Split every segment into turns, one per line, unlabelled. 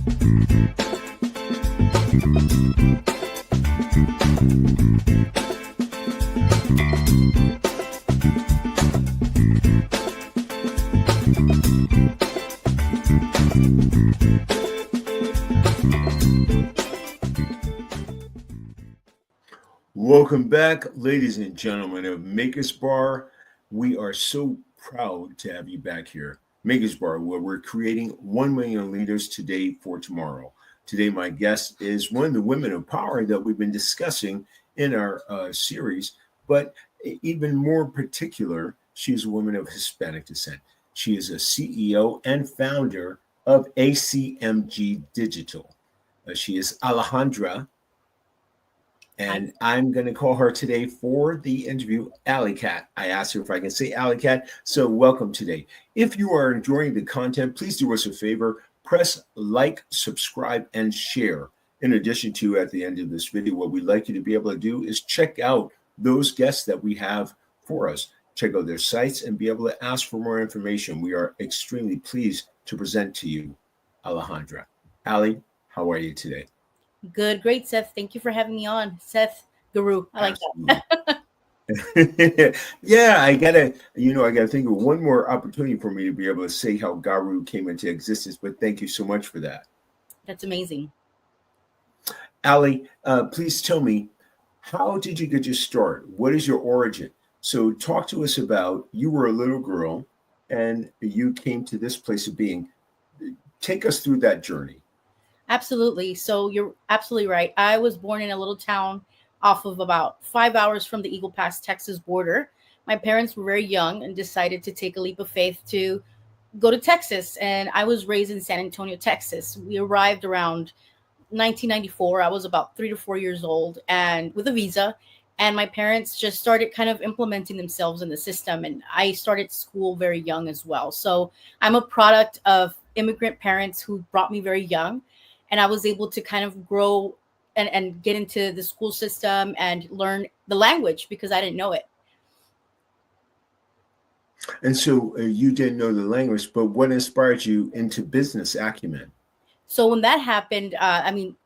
Welcome back, ladies and gentlemen of Maker's Bar. We are so proud to have you back here. Maker's Bar, where we're creating 1 million leaders today for tomorrow. Today, my guest is one of the women of power that we've been discussing in our series, but even more particular, she is a woman of Hispanic descent. She is a CEO and founder of ACMG Digital. She is Alejandra. And I'm going to call her today for the interview, Alley Cat. I asked her if I can say Alley Cat. So welcome today. If you are enjoying the content, please do us a favor. Press like, subscribe, and share. In addition to, at the end of this video, what we'd like you to be able to do is check out those guests that we have for us. Check out their sites and be able to ask for more information. We are extremely pleased to present to you Alejandra. Allie, how are you today?
Good, great, Seth. Thank you for having me on. Seth Guru. I like that.
Yeah, I gotta think of one more opportunity for me to be able to say how Garu came into existence, but thank you so much for that.
That's amazing.
Allie, please tell me, how did you get your start? What is your origin? So talk to us about, you were a little girl and you came to this place of being. Take us through that journey.
Absolutely. So you're absolutely right. I was born in a little town off of about 5 hours from the Eagle Pass, Texas border. My parents were very young and decided to take a leap of faith to go to Texas. And I was raised in San Antonio, Texas. We arrived around 1994. I was about 3 to 4 years old and with a visa. And my parents just started kind of implementing themselves in the system. And I started school very young as well. So I'm a product of immigrant parents who brought me very young. And I was able to kind of grow and get into the school system and learn the language because I didn't know it.
And so you didn't know the language, but what inspired you into business acumen?
So when that happened,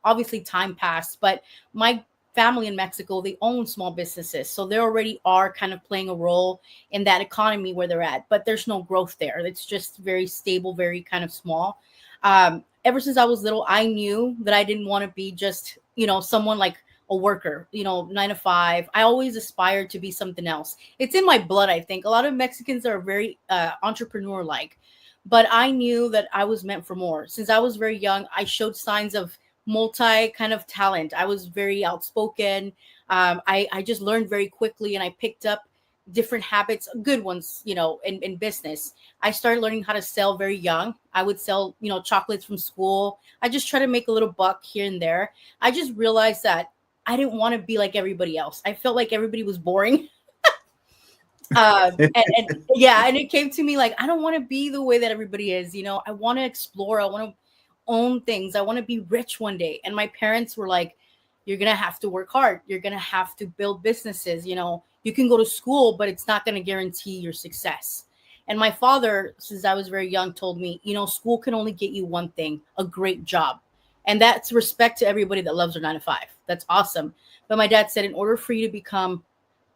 obviously time passed, but my family in Mexico, they own small businesses. So they already are kind of playing a role in that economy where they're at, but there's no growth there. It's just very stable, very kind of small. Ever since I was little, I knew that I didn't want to be just, someone like a worker, 9 to 5. I always aspired to be something else. It's in my blood, I think. A lot of Mexicans are very entrepreneur-like, but I knew that I was meant for more. Since I was very young, I showed signs of multi kind of talent. I was very outspoken. I just learned very quickly and I picked up different habits, good ones, in business. I started learning how to sell very young. I would sell, chocolates from school. I just try to make a little buck here and there. I just realized that I didn't want to be like everybody else. I felt like everybody was boring. And it came to me like, I don't want to be the way that everybody is. I want to explore. I want to own things. I want to be rich one day. And my parents were like, you're going to have to work hard. You're going to have to build businesses. You can go to school, but it's not going to guarantee your success. And my father, since I was very young, told me, school can only get you one thing, a great job. And that's respect to everybody that loves their 9 to 5. That's awesome. But my dad said, in order for you to become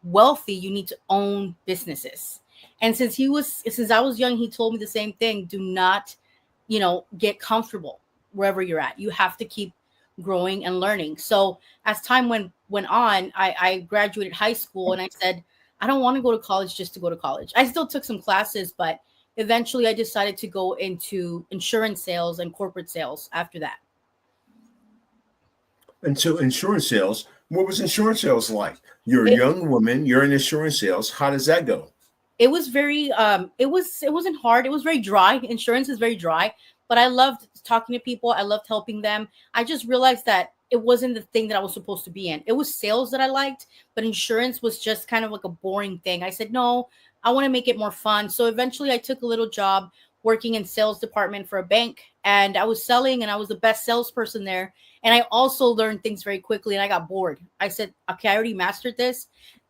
wealthy, you need to own businesses. And since I was young, he told me the same thing. Do not, get comfortable wherever you're at. You have to keep growing and learning. So as time went on, I graduated high school and I said, I don't want to go to college just to go to college. I still took some classes, but eventually I decided to go into insurance sales and corporate sales after that.
And so insurance sales, what was insurance sales like? You're a young woman, you're in insurance sales. How does that go?
It was very, it wasn't hard. It was very dry. Insurance is very dry, but I loved talking to people. I loved helping them. I just realized that it wasn't the thing that I was supposed to be in. It was sales that I liked, but insurance was just kind of like a boring thing. I said, no, I want to make it more fun. So eventually I took a little job working in sales department for a bank, and I was selling and I was the best salesperson there. And I also learned things very quickly and I got bored. I said, okay, I already mastered this.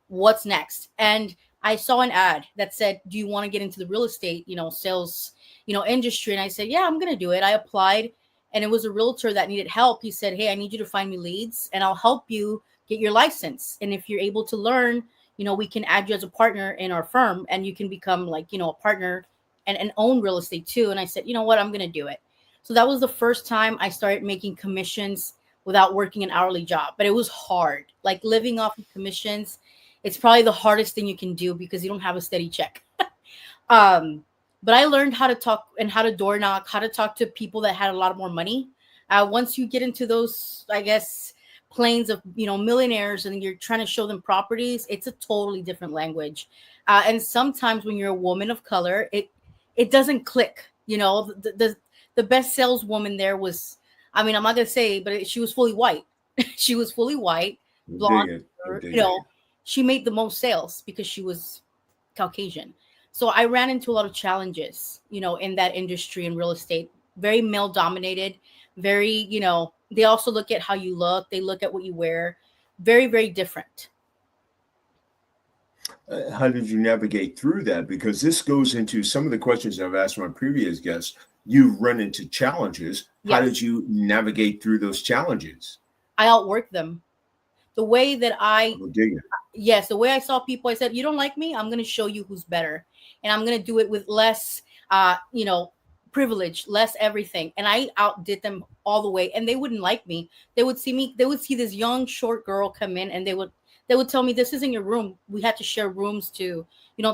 What's next? And I saw an ad that said, do you want to get into the real estate, sales, industry? And I said, yeah, I'm going to do it. I applied and it was a realtor that needed help. He said, hey, I need you to find me leads and I'll help you get your license. And if you're able to learn, we can add you as a partner in our firm and you can become like, a partner and own real estate too. And I said, you know what, I'm going to do it. So that was the first time I started making commissions without working an hourly job. But it was hard. Like living off of commissions, it's probably the hardest thing you can do because you don't have a steady check. But I learned how to talk and how to door knock, how to talk to people that had a lot more money. Once you get into those, I guess, planes of millionaires and you're trying to show them properties, it's a totally different language. And sometimes when you're a woman of color, it doesn't click. The best saleswoman there was, I mean, I'm not gonna say, but she was fully white. She was fully white, blonde. She made the most sales because she was Caucasian. So I ran into a lot of challenges, in that industry in real estate, very male dominated, very, they also look at how you look. They look at what you wear. Very, very different.
How did you navigate through that? Because this goes into some of the questions I've asked my previous guests. You've run into challenges. Yes. How did you navigate through those challenges?
I outworked them. The way that yes, the way I saw people, I said, you don't like me? I'm going to show you who's better. And I'm going to do it with less, privilege, less everything. And I outdid them all the way. And they wouldn't like me. They would see this young, short girl come in and they would tell me, this isn't your room. We had to share rooms to,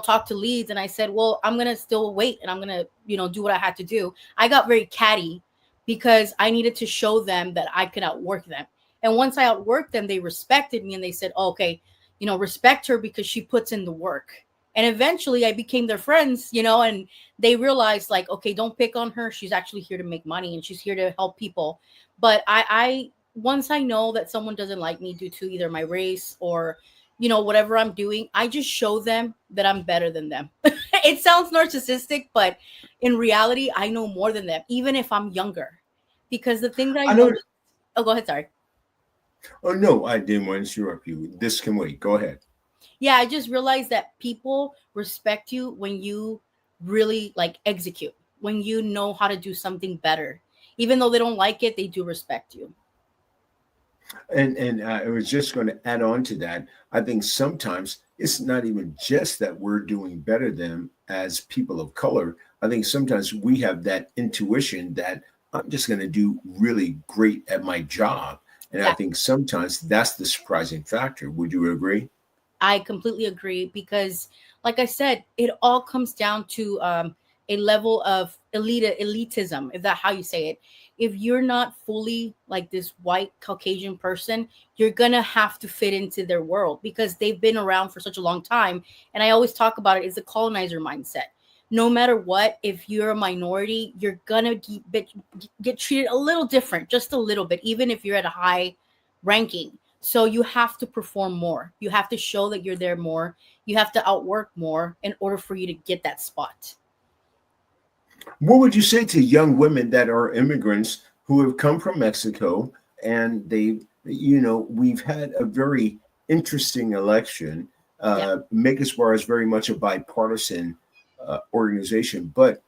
talk to leads. And I said, well, I'm going to still wait and I'm going to, do what I had to do. I got very catty because I needed to show them that I could outwork them. And once I outworked them, they respected me and they said, oh, okay, respect her because she puts in the work. And eventually I became their friends, and they realized like, okay, don't pick on her. She's actually here to make money and she's here to help people. But I once I know that someone doesn't like me due to either my race or, whatever I'm doing, I just show them that I'm better than them. It sounds narcissistic, but in reality, I know more than them, even if I'm younger. Because the thing that I know. Oh, go ahead. Sorry.
Oh, no, I didn't want to interrupt you. This can wait. Go ahead.
Yeah, I just realized that people respect you when you really like execute, when you know how to do something better. Even though they don't like it, they do respect you.
And I was just going to add on to that. I think sometimes it's not even just that we're doing better than as people of color. I think sometimes we have that intuition that I'm just going to do really great at my job. And yeah. I think sometimes that's the surprising factor. Would you agree?
I completely agree because, like I said, it all comes down to a level of elitism, if that's how you say it. If you're not fully like this white Caucasian person, you're going to have to fit into their world because they've been around for such a long time. And I always talk about it, it's the colonizer mindset. No matter what, if you're a minority, you're going to get treated a little different, just a little bit, even if you're at a high ranking. So you have to perform more. You have to show that you're there more. You have to outwork more in order for you to get that spot.
What would you say to young women that are immigrants who have come from Mexico and we've had a very interesting election. Maker's Bar is very much a bipartisan organization, but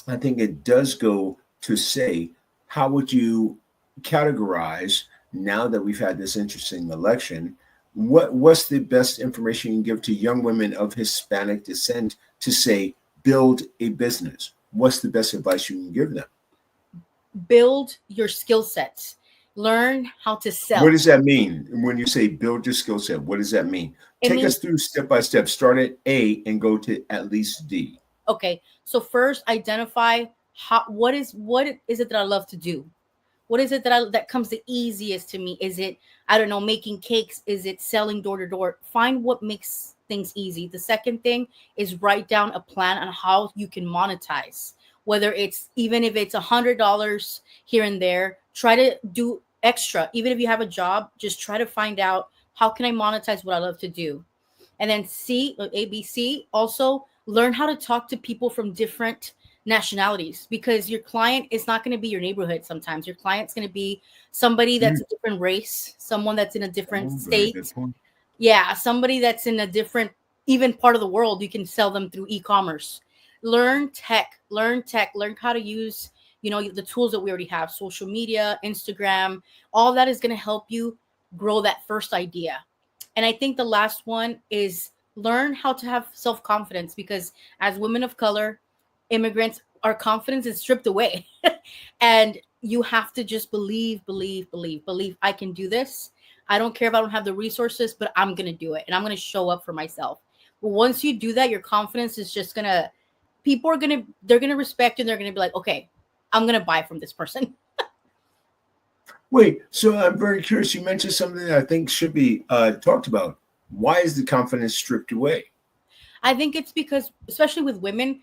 I think it does go to say, how would you categorize, now that we've had this interesting election, what's the best information you can give to young women of Hispanic descent to say, build a business? What's the best advice you can give them?
Build your skill sets. Learn how to sell.
What does that mean? When you say build your skill set, what does that mean? Take us through step by step. Start at A and go to at least D.
Okay. So first, identify what is it that I love to do? What is it that comes the easiest to me? Is it, I don't know, making cakes? Is it selling door to door? Find what makes things easy. The second thing is write down a plan on how you can monetize. Whether it's, even if it's $100 here and there, try to do extra. Even if you have a job, just try to find out, how can I monetize what I love to do? And then C, ABC, also learn how to talk to people from different nationalities, because your client is not going to be your neighborhood. Sometimes your client's going to be somebody that's a different race, someone that's in a different state. Yeah, somebody that's in a different even part of the world. You can sell them through e-commerce. Learn tech, learn how to use the tools that we already have, social media, Instagram, all that is going to help you grow that first idea. And I think the last one is learn how to have self-confidence, because as women of color, immigrants, our confidence is stripped away. And you have to just believe I can do this. I don't care if I don't have the resources, but I'm going to do it and I'm going to show up for myself. But once you do that, your confidence is just going to, they're going to respect you, and they're going to be like, okay, I'm going to buy from this person.
Wait, so I'm very curious. You mentioned something that I think should be talked about. Why is the confidence stripped away?
I think it's because, especially with women,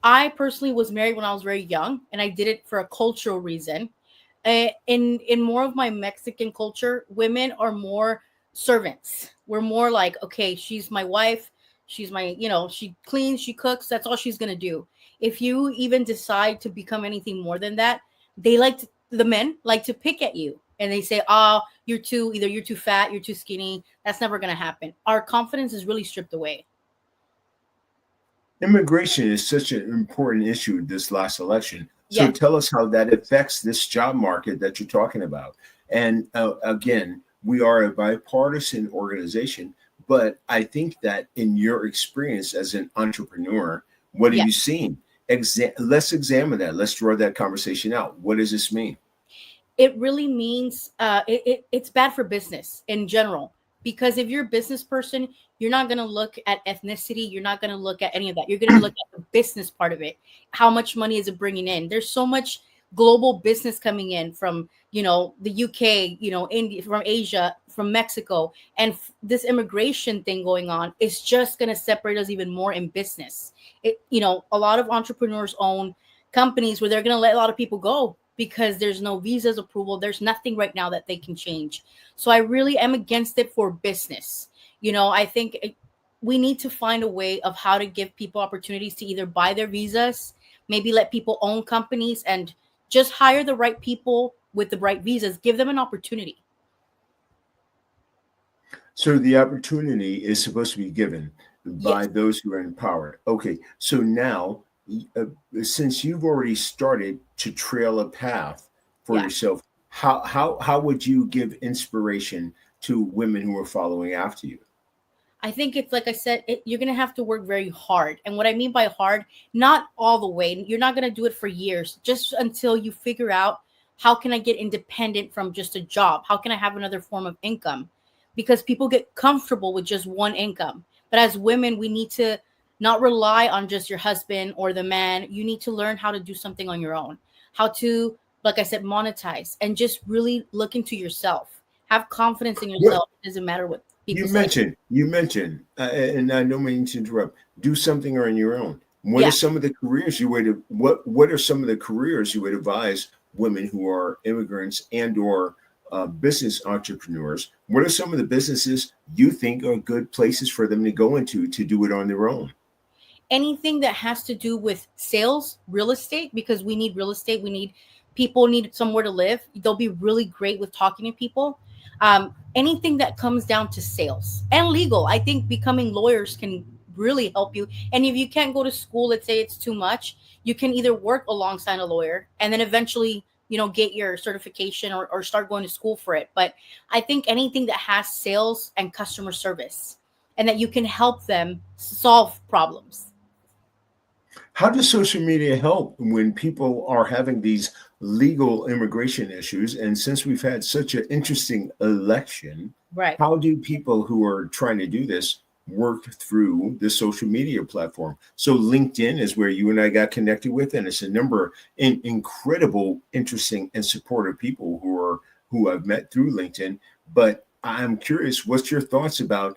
I personally was married when I was very young, and I did it for a cultural reason. In more of my Mexican culture, women are more servants. We're more like, okay, she's my wife. She's my, she cleans, she cooks. That's all she's gonna do. If you even decide to become anything more than that, the men like to pick at you, and they say, "Oh, either you're too fat, you're too skinny." That's never gonna happen. Our confidence is really stripped away.
Immigration is such an important issue this last election. So
Yes.
tell us how that affects this job market that you're talking about. And again, we are a bipartisan organization, but I think that in your experience as an entrepreneur, what have
Yeah.
you seen? Let's examine that. Let's draw that conversation out. What does this mean?
It really means it's bad for business in general, because if you're a business person, you're not going to look at ethnicity, you're not going to look at any of that, you're going to look at the business part of it. How much money is it bringing in? There's so much global business coming in from the UK, India, from Asia, from Mexico, and this immigration thing going on is just going to separate us even more in business. A lot of entrepreneurs own companies where they're going to let a lot of people go because there's no visas approval. There's nothing right now that they can change. So I really am against it for business. I think we need to find a way of how to give people opportunities to either buy their visas, maybe let people own companies, and just hire the right people with the right visas. Give them an opportunity.
So the opportunity is supposed to be given by
Yes.
those who are empowered. Okay, so now, uh, since you've already started to trail a path for
Yeah.
yourself, how would you give inspiration to women who are following after you?
I think it's like I said, you're going to have to work very hard. And what I mean by hard, not all the way. You're not going to do it for years, just until you figure out, how can I get independent from just a job? How can I have another form of income? Because people get comfortable with just one income. But as women, we need to not rely on just your husband or the man. You need to learn how to do something on your own, how to, like I said, monetize, and just really look into yourself. Have confidence in
What
yourself. It doesn't matter what people
you
say.
mentioned, and I don't mean to interrupt. Do something on your own. What are
Yeah.
some of the careers you would what are some of the careers you would advise women who are immigrants and or business entrepreneurs? What are some of the businesses you think are good places for them to go into to do it on their own?
Anything that has to do with sales, real estate, because we need real estate. People need somewhere to live. They'll be really great with talking to people. Anything that comes down to sales and legal, I think becoming lawyers can really help you. And if you can't go to school, let's say it's too much, you can either work alongside a lawyer and then eventually, get your certification, or start going to school for it. But I think anything that has sales and customer service, and that you can help them solve problems.
How does social media help when people are having these legal immigration issues? And since we've had such an interesting election,
Right.
how do people who are trying to do this work through the social media platform? So LinkedIn is where you and I got connected with, and it's a number of incredible, interesting, and supportive people who I've met through LinkedIn. But I'm curious, what's your thoughts about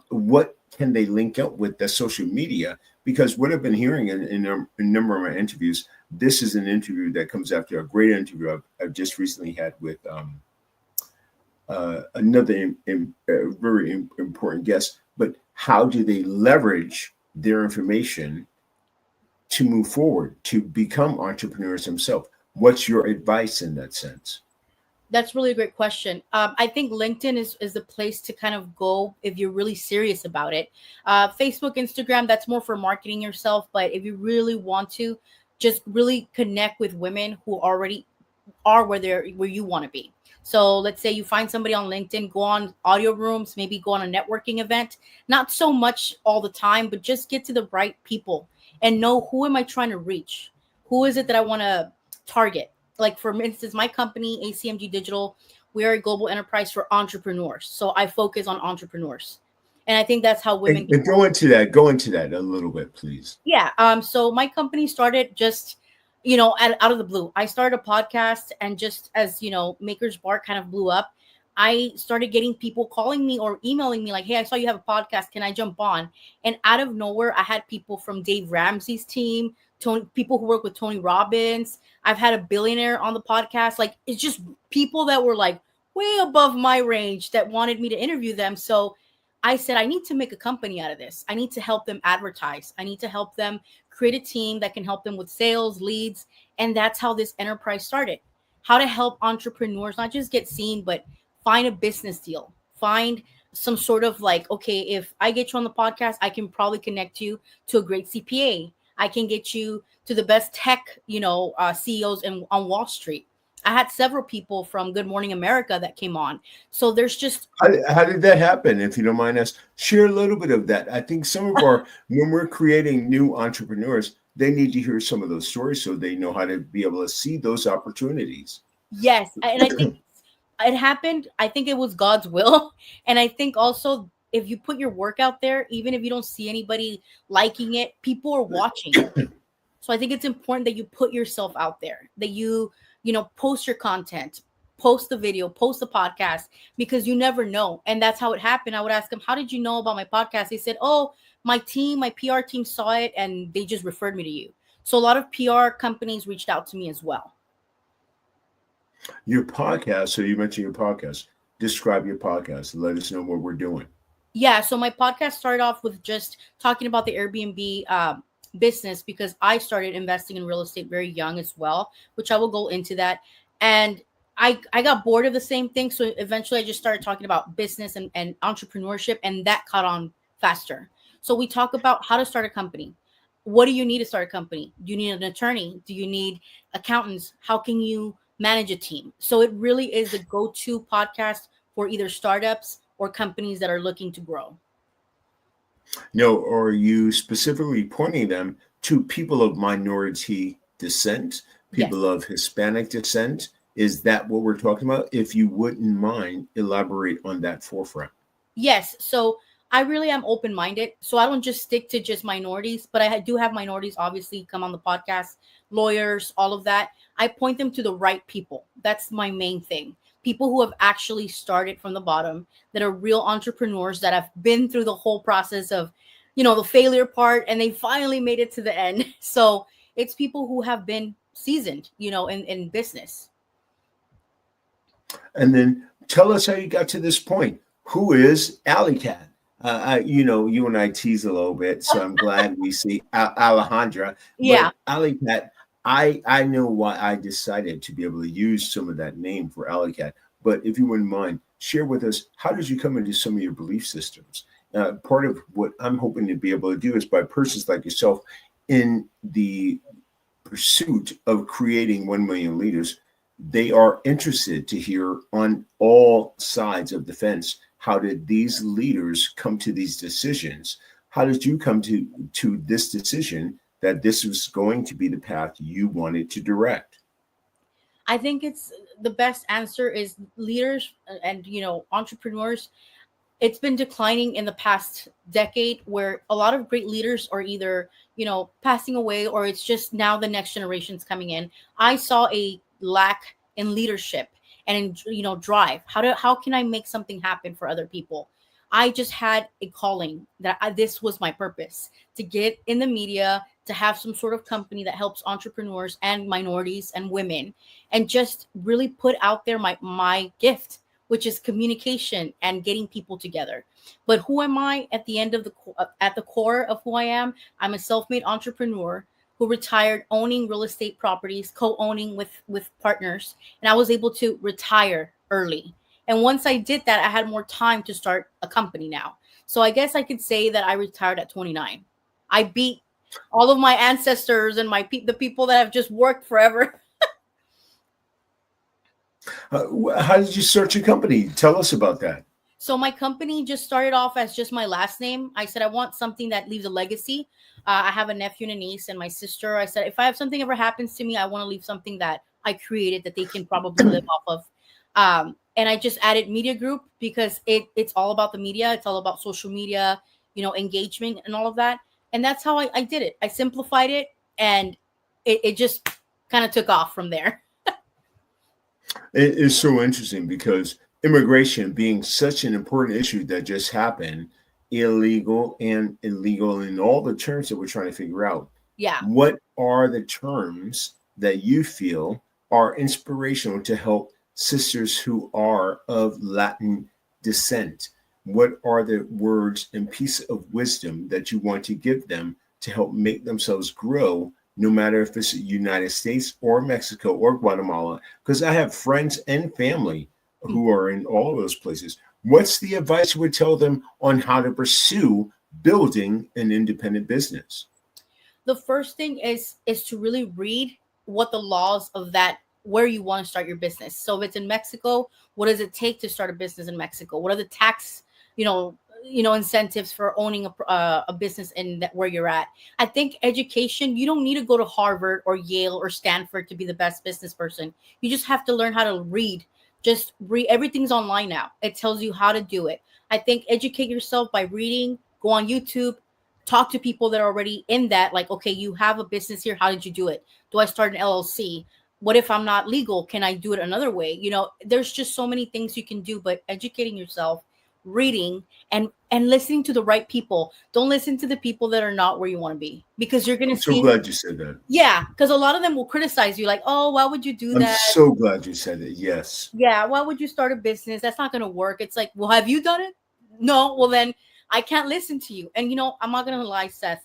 what can they link up with the social media? Because what I've been hearing in a number of my interviews, this is an interview that comes after a great interview I've just recently had with another very important guest. But how do they leverage their information to move forward, to become entrepreneurs themselves? What's your advice in that sense?
That's really a great question. I think LinkedIn is the place to kind of go if you're really serious about it. Facebook, Instagram, that's more for marketing yourself. But if you really want to, just really connect with women who already are where you want to be. So let's say you find somebody on LinkedIn, go on audio rooms, maybe go on a networking event, not so much all the time, but just get to the right people and know, who am I trying to reach? Who is it that I want to target? Like, for instance, my company, ACMG Digital, we are a global enterprise for entrepreneurs. So I focus on entrepreneurs. And I think that's how women
And go into that a little bit, please.
yeah. So my company started just, out of the blue. I started a podcast, and just as, Maker's Bar kind of blew up, I started getting people calling me or emailing me like, "Hey, I saw you have a podcast. Can I jump on?" And out of nowhere, I had people from Dave Ramsey's team, people who work with Tony Robbins. I've had a billionaire on the podcast. Like, it's just people that were like way above my range that wanted me to interview them. So I said, I need to make a company out of this. I need to help them advertise. I need to help them create a team that can help them with sales, leads. And that's how this enterprise started. How to help entrepreneurs not just get seen, but find a business deal. Find some sort of like, okay, if I get you on the podcast, I can probably connect you to a great CPA. I can get you to the best tech, CEOs on Wall Street. I had several people from Good Morning America that came on. So there's just
How did that happen? If you don't mind us, share a little bit of that. I think some of when we're creating new entrepreneurs, they need to hear some of those stories so they know how to be able to see those opportunities.
yes. And I think it happened. I think it was God's will. And I think also, if you put your work out there, even if you don't see anybody liking it, people are watching. So I think it's important that you put yourself out there, that you post your content, post the video, post the podcast, because you never know. And that's how it happened. I would ask them, "How did you know about my podcast?" They said, "Oh, my PR team saw it and they just referred me to you." So a lot of PR companies reached out to me as well.
Your podcast, so you mentioned your podcast. Describe your podcast. Let us know what we're doing.
Yeah, so my podcast started off with just talking about the Airbnb business, because I started investing in real estate very young as well, which I will go into that. And I got bored of the same thing. So eventually I just started talking about business and entrepreneurship, and that caught on faster. So we talk about how to start a company. What do you need to start a company? Do you need an attorney? Do you need accountants? How can you manage a team? So it really is the go-to podcast for either startups or companies that are looking to grow.
No, are you specifically pointing them to people of minority descent,
Yes.
people of Hispanic descent? Is that what we're talking about? If you wouldn't mind, elaborate on that forefront.
Yes. So I really am open minded. So I don't just stick to just minorities, but I do have minorities obviously come on the podcast, lawyers, all of that. I point them to the right people. That's my main thing. People who have actually started from the bottom, that are real entrepreneurs, that have been through the whole process of, the failure part, and they finally made it to the end. So it's people who have been seasoned, in business.
And then tell us how you got to this point. Who is Alley Cat? You and I tease a little bit, so I'm glad we see Alejandra.
Yeah.
But Alley Cat, I know why I decided to be able to use some of that name for Alley Cat. But if you wouldn't mind, share with us, how did you come into some of your belief systems? Part of what I'm hoping to be able to do is by persons like yourself in the pursuit of creating 1 million leaders, they are interested to hear on all sides of the fence. How did these leaders come to these decisions? How did you come to this decision that this was going to be the path you wanted to direct?
I think it's the best answer is leaders and entrepreneurs. It's been declining in the past decade, where a lot of great leaders are either passing away, or it's just now the next generation's coming in. I saw a lack in leadership and in drive. How can I make something happen for other people? I just had a calling that this was my purpose, to get in the media, to have some sort of company that helps entrepreneurs and minorities and women, and just really put out there my gift, which is communication and getting people together. But who am I at the end of at the core of who I am? I'm a self-made entrepreneur who retired owning real estate properties, co-owning with partners, and I was able to retire early. And once I did that, I had more time to start a company now. So I guess I could say that I retired at 29. I beat all of my ancestors and the people that have just worked forever.
How did you start your company? Tell us about that.
So my company just started off as just my last name. I said I want something that leaves a legacy. I have a nephew and a niece and my sister. I said if I have something ever happens to me, I want to leave something that I created that they can probably live off of. And I just added media group because it's all about the media. It's all about social media, engagement and all of that. And that's how I did it. I simplified it, and it just kind of took off from there.
It is so interesting because immigration being such an important issue that just happened, illegal and illegal, and all the terms that we're trying to figure out.
Yeah.
What are the terms that you feel are inspirational to help sisters who are of Latin descent? What are the words and pieces of wisdom that you want to give them to help make themselves grow, no matter if it's the United States or Mexico or Guatemala? Because I have friends and family who are in all of those places. What's the advice you would tell them on how to pursue building an independent business?
The first thing is to really read what the laws of that where you want to start your business. So if it's in Mexico, what does it take to start a business in Mexico? What are the tax, incentives for owning a business in where you're at? I think education, you don't need to go to Harvard or Yale or Stanford to be the best business person. You just have to learn how to read. Just read. Everything's online now. It tells you how to do it. I think educate yourself by reading, go on YouTube, talk to people that are already in that. Like, okay, you have a business here. How did you do it? Do I start an LLC? What if I'm not legal? Can I do it another way? There's just so many things you can do, but educating yourself, reading, and listening to the right people. Don't listen to the people that are not where you want to be, because you're going to
I'm so
see.
glad you said that.
Yeah, because a lot of them will criticize you like, oh, why would you do
I'm
that?
so glad you said it. Yes.
Yeah, why would you start a business? That's not going to work. It's like, well, have you done it? No. Well, then I can't listen to you. And, I'm not going to lie, Seth.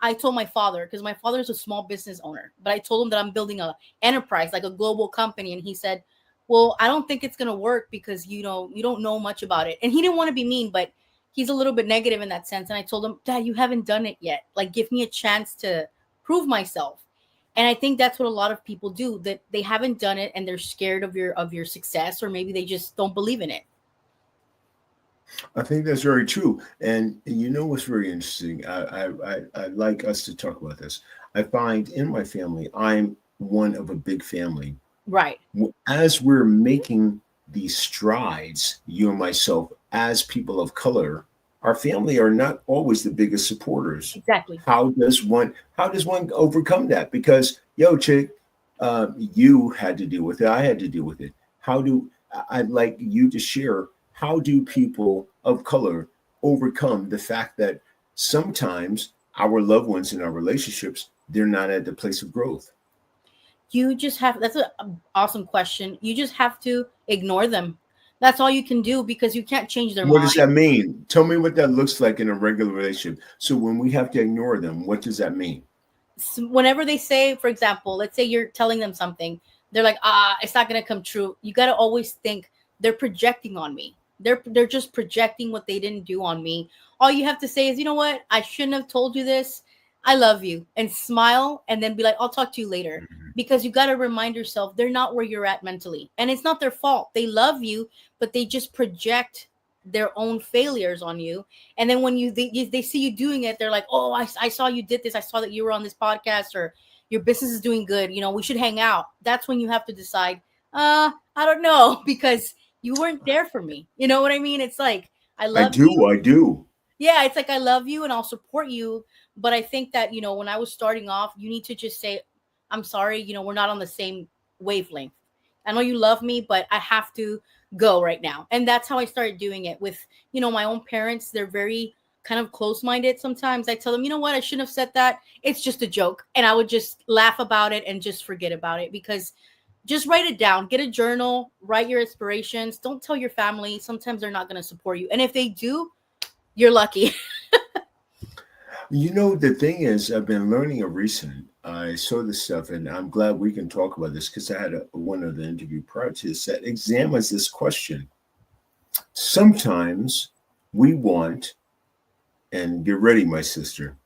I told my father, because my father is a small business owner, but I told him that I'm building a enterprise, like a global company. And he said, well, I don't think it's going to work because, you don't know much about it. And he didn't want to be mean, but he's a little bit negative in that sense. And I told him, Dad, you haven't done it yet. Like, give me a chance to prove myself. And I think that's what a lot of people do, that they haven't done it and they're scared of your success, or maybe they just don't believe in it.
I think that's very true. And you know what's very interesting? I'd like us to talk about this. I find in my family, I'm one of a big family.
Right.
As we're making these strides, you and myself, as people of color, our family are not always the biggest supporters.
Exactly.
How does one overcome that? Because chick, you had to deal with it. I had to deal with it. I'd like you to share, how do people of color overcome the fact that sometimes our loved ones in our relationships, they're not at the place of growth?
You just have, that's an awesome question. You just have to ignore them. That's all you can do, because you can't change their mind.
What does that mean? Tell me what that looks like in a regular relationship. So when we have to ignore them, what does that mean?
So whenever they say, for example, let's say you're telling them something, they're like, it's not going to come true. You got to always think they're projecting on me. They're just projecting what they didn't do on me. All you have to say is, you know what? I shouldn't have told you this. I love you, and smile, and then be like, I'll talk to you later. Mm-hmm. Because you got to remind yourself they're not where you're at mentally, and it's not their fault. They love you, but they just project their own failures on you. And then when they see you doing it, they're like, oh, I saw you did this. I saw that you were on this podcast, or your business is doing good. We should hang out. That's when you have to decide, I don't know, because you weren't there for me. You know what I mean? It's like, I
do.
Yeah, it's like, I love you and I'll support you. But I think that, when I was starting off, you need to just say, I'm sorry, we're not on the same wavelength. I know you love me, but I have to go right now. And that's how I started doing it with, my own parents. They're very kind of close-minded sometimes. I tell them, you know what, I shouldn't have said that. It's just a joke. And I would just laugh about it and just forget about it, because just write it down, get a journal, write your inspirations. Don't tell your family. Sometimes they're not going to support you. And if they do, you're lucky.
The thing is, I've been learning I saw this stuff, and I'm glad we can talk about this, because I had one of the interview prior to this that examines this question. Sometimes we want, and get ready, my sister,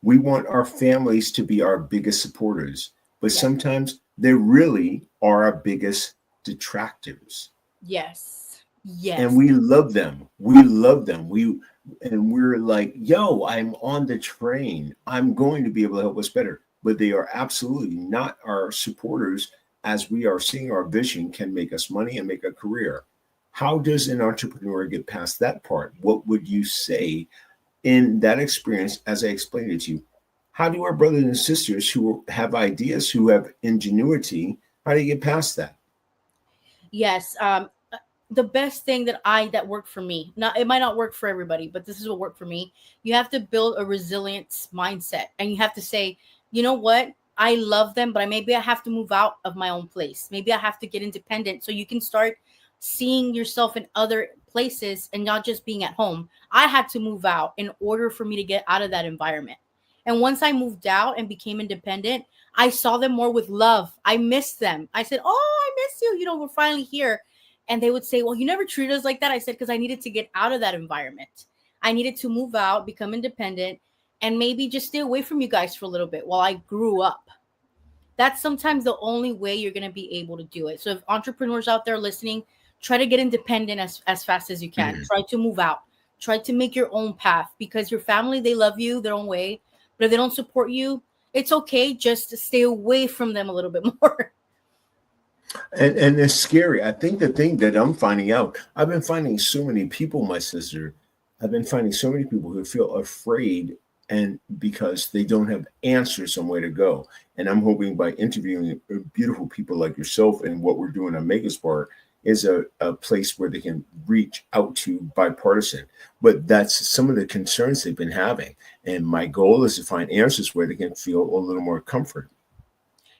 We want our families to be our biggest supporters, but
Yes.
sometimes they really are our biggest detractors.
Yes.
And
Yes.
we love them. We love them. We're like, yo, I'm on the train. I'm going to be able to help us better. But they are absolutely not our supporters, as we are seeing our vision can make us money and make a career. How does an entrepreneur get past that part? What would you say in that experience, as I explained it to you? How do our brothers and sisters who have ideas, who have ingenuity, how do you get past that?
Yes. The best thing that worked for me, not it might not work for everybody, but this is what worked for me. You have to build a resilience mindset, and you have to say, you know what, I love them, but maybe I have to move out of my own place. Maybe I have to get independent, so you can start seeing yourself in other places and not just being at home. I had to move out in order for me to get out of that environment. And once I moved out and became independent, I saw them more with love. I missed them. I said, oh, I miss you, we're finally here. And they would say, well, you never treated us like that. I said, because I needed to get out of that environment. I needed to move out, become independent, and maybe just stay away from you guys for a little bit while I grew up. That's sometimes the only way you're going to be able to do it. So if entrepreneurs out there listening, try to get independent as fast as you can.
Mhm.
Try to move out. Try to make your own path, because your family, they love you their own way. But if they don't support you, it's okay. Just to stay away from them a little bit more.
And it's scary. I think the thing that I'm finding out, I've been finding so many people, my sister, I've been finding so many people who feel afraid, and because they don't have answers somewhere to go. And I'm hoping by interviewing beautiful people like yourself, and what we're doing on Megaspar is a place where they can reach out to bipartisan. But that's some of the concerns they've been having. And my goal is to find answers where they can feel a little more comfort.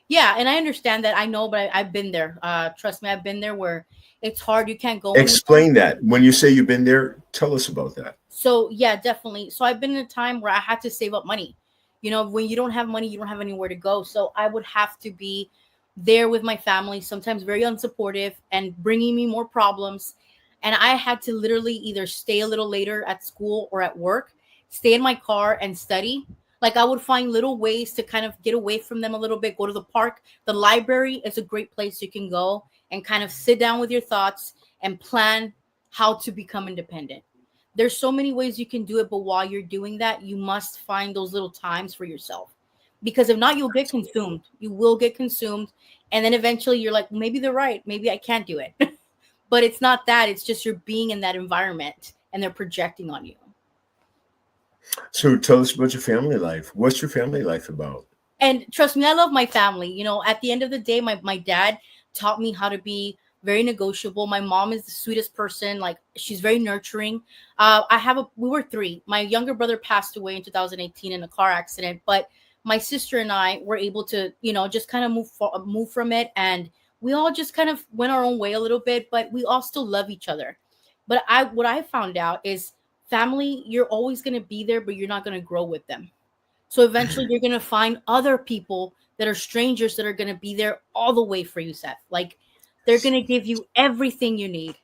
Yeah, and I understand that. I know, but I've been there. Trust me, I've been there where it's hard. You can't go anywhere.
Explain that. When you say you've been there, tell us about that.
So yeah, definitely. So I've been in a time where I had to save up money. When you don't have money, you don't have anywhere to go. So I would have to be there with my family, sometimes very unsupportive and bringing me more problems. And I had to literally either stay a little later at school or at work, stay in my car and study. Like I would find little ways to kind of get away from them a little bit, go to the park. The library is a great place you can go and kind of sit down with your thoughts and plan how to become independent. There's so many ways you can do it, but while you're doing that, you must find those little times for yourself, because if not, you'll get consumed. You will get consumed, and then eventually you're like, maybe they're right, maybe I can't do it. But it's not that, it's just you're being in that environment and they're projecting on you.
So tell us about your family life. What's your family life about?
And trust me, I love my family. At the end of the day, my dad taught me how to be very negotiable. My mom is the sweetest person. Like, she's very nurturing. We were three. My younger brother passed away in 2018 in a car accident, but my sister and I were able to, just kind of move from it. And we all just kind of went our own way a little bit, but we all still love each other. But what I found out is family, you're always going to be there, but you're not going to grow with them. So eventually you're going to find other people that are strangers that are going to be there all the way for you, Seth. Like, they're going to give you everything you need.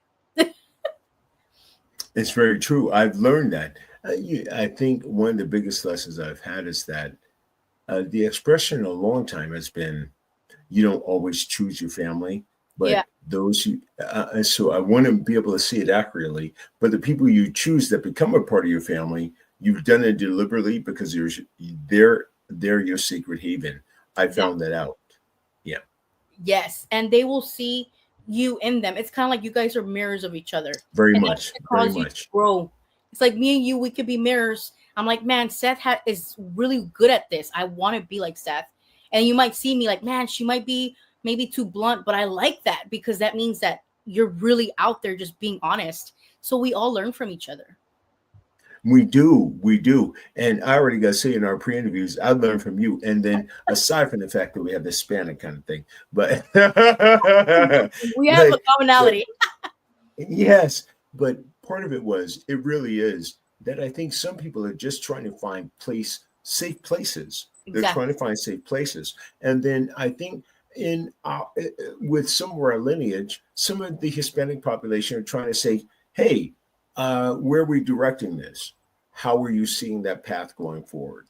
It's very true. I've learned that. I think one of the biggest lessons I've had is that the expression in a long time has been, you don't always choose your family,
Yeah.
but those who, so I want to be able to see it accurately, but the people you choose that become a part of your family, you've done it deliberately, because they're your sacred haven. I found
Exactly.
that out. Yeah,
Yes. And they will see you in them. It's kind of like you guys are mirrors of each other.
very
And that's
much,
going to
very
cause you to
much.
grow. It's like me and you, we could be mirrors. I'm like, man, is really good at this. I want to be like Seth. And you might see me like, man, she might be maybe too blunt, but I like that because that means that you're really out there just being honest. So we all learn from each other.
We do. And I already got to say in our pre-interviews, I learned from you. And then aside from the fact that we have the Hispanic kind of thing, but
We have a
but but
commonality.
yes, but part of it was, it really is that I think some people are just trying to find safe places. They're trying
Exactly.
to find safe places. And then I think in with some of our lineage, some of the Hispanic population are trying to say, hey, where are we directing this? How are you seeing that path going forward?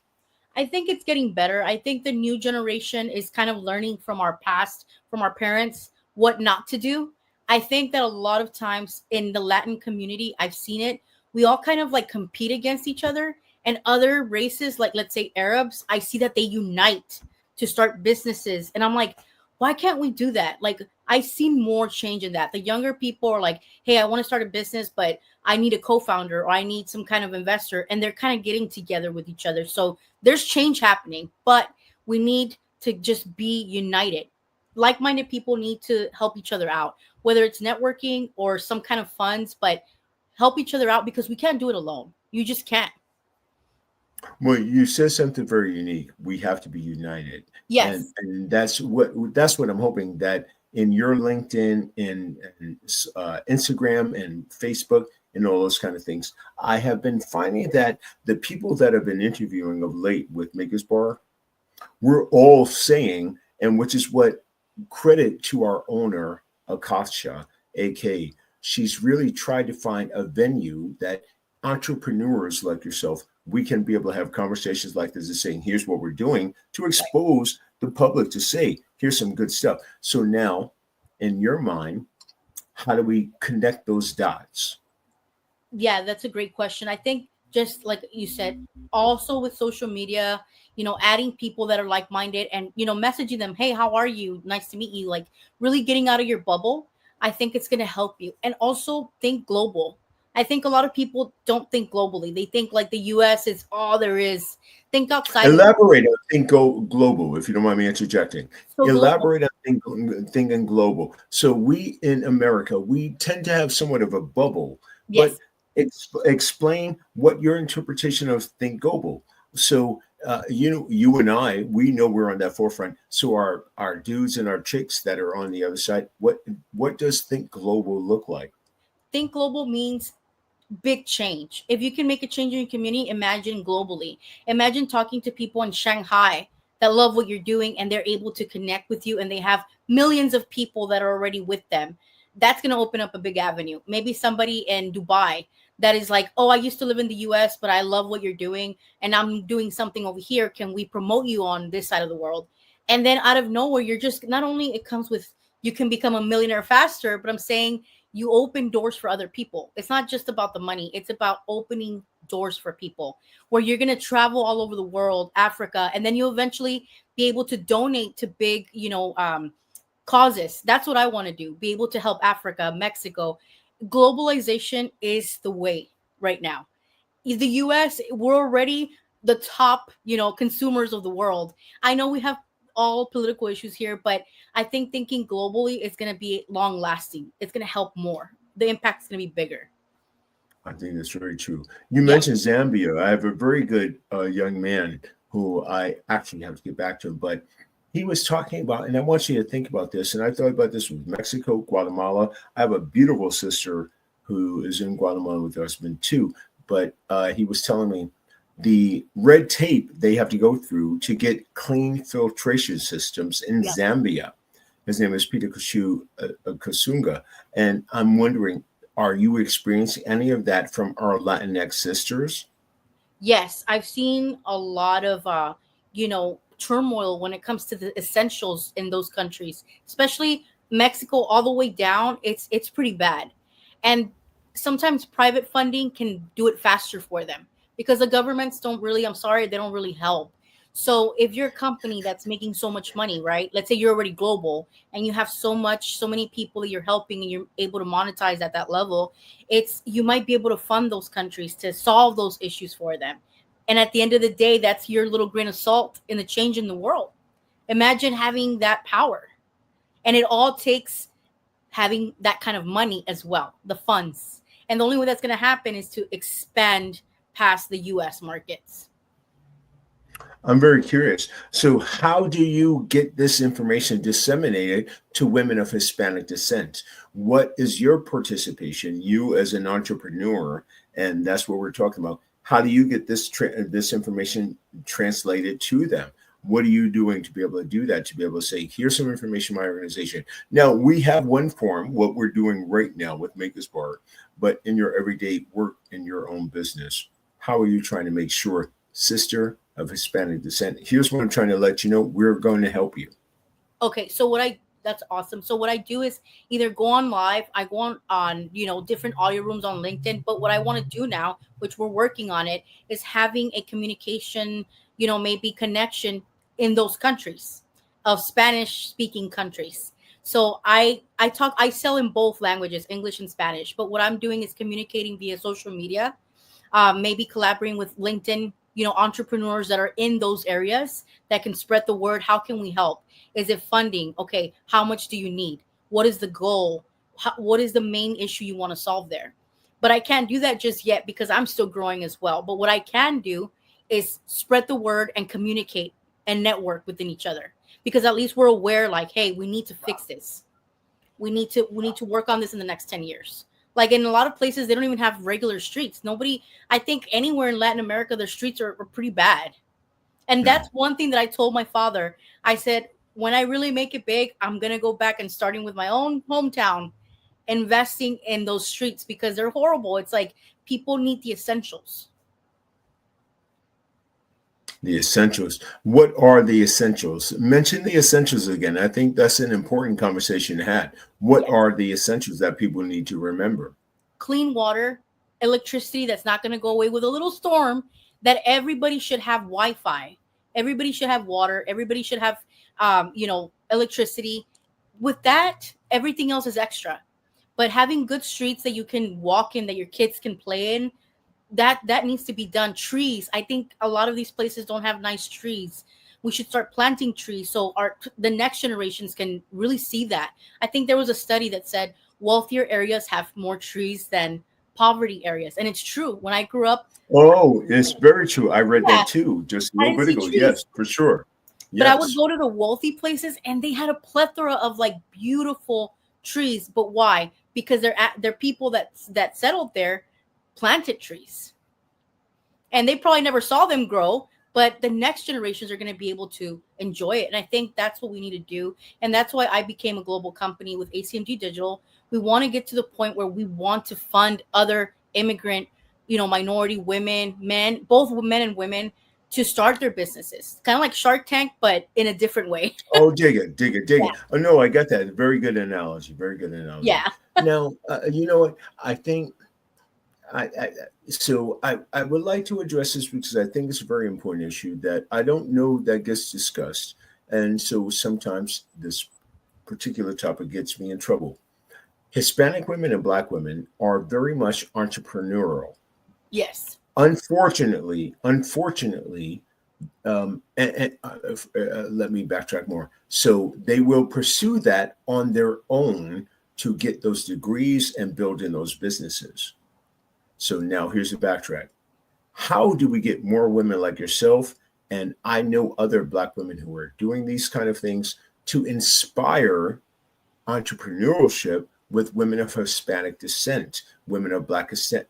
I think it's getting better. I think the new generation is kind of learning from our past, from our parents, what not to do. I think that a lot of times in the Latin community, I've seen it. We all kind of like compete against each other, and other races, like let's say Arabs, I see that they unite to start businesses. And I'm like, why can't we do that? Like, I see more change in that. The younger people are like, hey, I want to start a business, but I need a co founder or I need some kind of investor. And they're kind of getting together with each other. So there's change happening, but we need to just be united. Like-minded people need to help each other out, whether it's networking or some kind of funds, but help each other out because we can't do it alone. You just can't.
Well, you said something very unique. We have to be united, and
Yes.
that's what I'm hoping that in your LinkedIn and Instagram and Facebook and all those kind of things, I have been finding that the people that have been interviewing of late with Maker's Bar, we're all saying, and which is what credit to our owner, Akasha, AK. She's really tried to find a venue that entrepreneurs like yourself, we can be able to have conversations like this and saying, here's what we're doing to expose the public to say, here's some good stuff. So now, in your mind, how do we connect those dots?
Yeah, that's a great question. I think just like you said, also with social media, adding people that are like-minded and, messaging them, hey, how are you? Nice to meet you. Like really getting out of your bubble. I think it's going to help you. And also think global. I think a lot of people don't think globally. They think like the US is all there is. Think outside of the
Elaborate on think go global, if you don't mind me interjecting.
so global.
Elaborate on thinking global. So we in America, we tend to have somewhat of a bubble, but
Yes.
explain what your interpretation of think global. So you and I, we know we're on that forefront. So our dudes and our chicks that are on the other side, what does think global look like?
Think global means big change. If you can make a change in your community, imagine globally. Imagine talking to people in Shanghai that love what you're doing and they're able to connect with you and they have millions of people that are already with them. That's going to open up a big avenue. Maybe somebody in Dubai that is like, oh, I used to live in the US, but I love what you're doing and I'm doing something over here. Can we promote you on this side of the world? And then out of nowhere, you're just not only it comes with you can become a millionaire faster, but I'm saying you open doors for other people. It's not just about the money, it's about opening doors for people where you're going to travel all over the world, Africa, and then you'll eventually be able to donate to big, causes. That's what I want to do. Be able to help Africa, Mexico. Globalization is the way right now. The US, we're already the top, consumers of the world. I know we have all political issues here, but I think thinking globally is going to be long lasting. It's going to help more. The impact is going to be bigger.
I think that's very true. You
Yeah.
mentioned Zambia. I have a very good young man who I actually have to get back to him, but he was talking about, and I want you to think about this. And I thought about this with Mexico, Guatemala. I have a beautiful sister who is in Guatemala with her husband too. But he was telling me the red tape they have to go through to get clean filtration systems in
Yeah.
Zambia. His name is Peter Kasunga. And I'm wondering, are you experiencing any of that from our Latinx sisters?
Yes, I've seen a lot of turmoil when it comes to the essentials in those countries, especially Mexico all the way down. It's pretty bad. And sometimes private funding can do it faster for them because the governments don't really, I'm sorry, they don't really help. So if you're a company that's making so much money, right? Let's say you're already global and you have so many people that you're helping and you're able to monetize at that level, it's you might be able to fund those countries to solve those issues for them. And at the end of the day, that's your little grain of salt in the change in the world. Imagine having that power. And it all takes having that kind of money as well, the funds. And the only way that's going to happen is to expand past the US markets.
I'm very curious. So, how do you get this information disseminated to women of Hispanic descent? What is your participation, you as an entrepreneur? And that's what we're talking about. How do you get this information translated to them? What are you doing to be able to do that? To be able to say, here's some information my organization. Now, we have one form, what we're doing right now with Maker's Bar, but in your everyday work in your own business, how are you trying to make sure, sister? of Hispanic descent. Here's what I'm trying to let you know. We're going to help you.
Okay, so that's awesome. So what I do is either go on live, I go on different audio rooms on LinkedIn, but what I want to do now, which we're working on it, is having a communication, maybe connection in those countries of Spanish speaking countries. So I sell in both languages, English and Spanish, but what I'm doing is communicating via social media, maybe collaborating with LinkedIn, entrepreneurs that are in those areas that can spread the word. How can we help? Is it funding? Okay, how much do you need? What is the goal? What is the main issue you want to solve there? But I can't do that just yet because I'm still growing as well. But what I can do is spread the word and communicate and network within each other, because at least we're aware, like, hey, we need to fix this. We need to work on this in the next 10 years. Like in a lot of places, they don't even have regular streets. Nobody, I think anywhere in Latin America, their streets are pretty bad. And that's one thing that I told my father. I said, when I really make it big, I'm going to go back and starting with my own hometown, investing in those streets because they're horrible. It's like people need the essentials.
The essentials. What are the essentials? Mention the essentials again. I think that's an important conversation to have. What are the essentials that people need to remember?
Clean water, electricity that's not going to go away with a little storm, that everybody should have Wi-Fi. Everybody should have water. Everybody should have, electricity. With that, everything else is extra. But having good streets that you can walk in, that your kids can play in, that needs to be done. Trees, I think a lot of these places don't have nice trees. We should start planting trees so the next generations can really see that. I think there was a study that said wealthier areas have more trees than poverty areas, and it's true. When I grew up,
Oh, it's very true. I read
yeah,
that too just a
I
little
didn't
bit
see
ago.
trees.
Yes, for sure.
But I would
Yes.
go to the wealthy places and they had a plethora of like beautiful trees. But why? Because they're people that settled there, planted trees, and they probably never saw them grow. But the next generations are going to be able to enjoy it, and I think that's what we need to do. And that's why I became a global company with ACMG Digital. We want to get to the point where we want to fund other immigrant, minority women, men, both men and women, to start their businesses, kind of like Shark Tank, but in a different way.
Oh, dig it, dig it, dig
Yeah.
it. Oh, no, I got that. Very good analogy. Very good analogy.
Yeah.
Now, you know what? I think I would like to address this because I think it's a very important issue that I don't know that gets discussed. And so sometimes this particular topic gets me in trouble. Hispanic women and Black women are very much entrepreneurial.
Yes.
Unfortunately, let me backtrack more. So they will pursue that on their own to get those degrees and build in those businesses. So now here's the backtrack. How do we get more women like yourself? And I know other Black women who are doing these kind of things to inspire entrepreneurship with women of Hispanic descent, women of Black descent.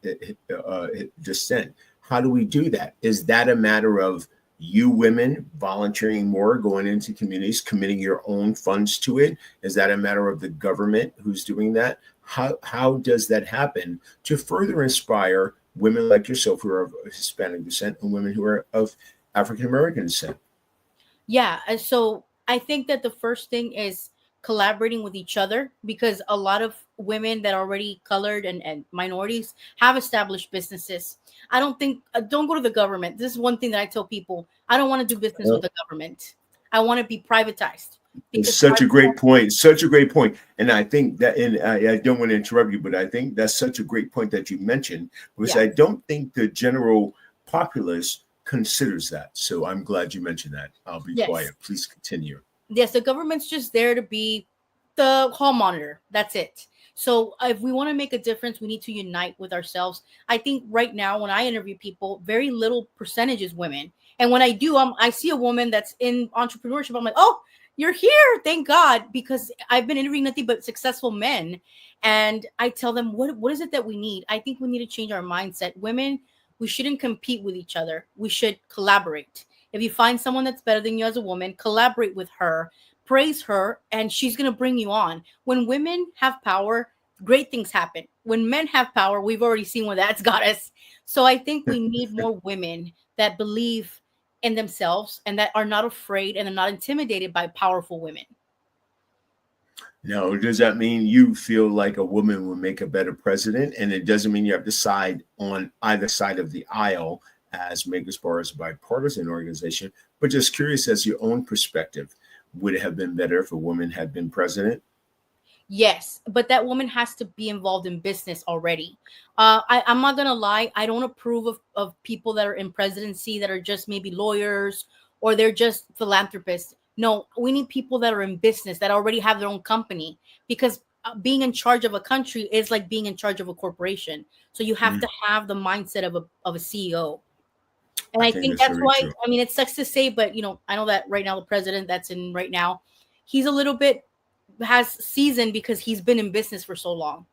How do we do that? Is that a matter of you women volunteering more, going into communities, committing your own funds to it? Is that a matter of the government who's doing that? How does that happen to further inspire women like yourself who are of Hispanic descent and women who are of African American descent?
Yeah. And so I think that the first thing is collaborating with each other, because a lot of women that are already colored and minorities have established businesses. I don't think, don't go to the government. This is one thing that I tell people. I don't want to do business with the government. I want to be privatized.
It's such a great point. Such a great point. And I think that, and I don't want to interrupt you, but I think that's such a great point that you mentioned, because I don't think the general populace considers that. So I'm glad you mentioned that. I'll be quiet. Please continue.
Yes, the government's just there to be the hall monitor. That's it. So if we want to make a difference, we need to unite with ourselves. I think right now, when I interview people, very little percentage is women. And when I do, I see a woman that's in entrepreneurship. I'm like, oh, you're here. Thank God. Because I've been interviewing nothing but successful men. And I tell them, what is it that we need? I think we need to change our mindset. Women, we shouldn't compete with each other. We should collaborate. If you find someone that's better than you as a woman, collaborate with her, praise her, and she's going to bring you on. When women have power, great things happen. When men have power, we've already seen where that's got us. So I think we need more women that believe in themselves and that are not afraid and are not intimidated by powerful women.
Now, does that mean you feel like a woman would make a better president? And it doesn't mean you have to side on either side of the aisle, as Makersbar is a bipartisan organization, but just curious as your own perspective. Would it have been better if a woman had been president?
Yes, but that woman has to be involved in business already. I'm not gonna lie, I don't approve of people that are in presidency that are just maybe lawyers or they're just philanthropists. No, we need people that are in business that already have their own company because being in charge of a country is like being in charge of a corporation. So you have to have the mindset of a CEO. And
I
I
think
think
that's
that's
very
why,
true.
I mean, it sucks to say, but I know that right now the president that's in right now, he's a little bit has seasoned because he's been in business for so long.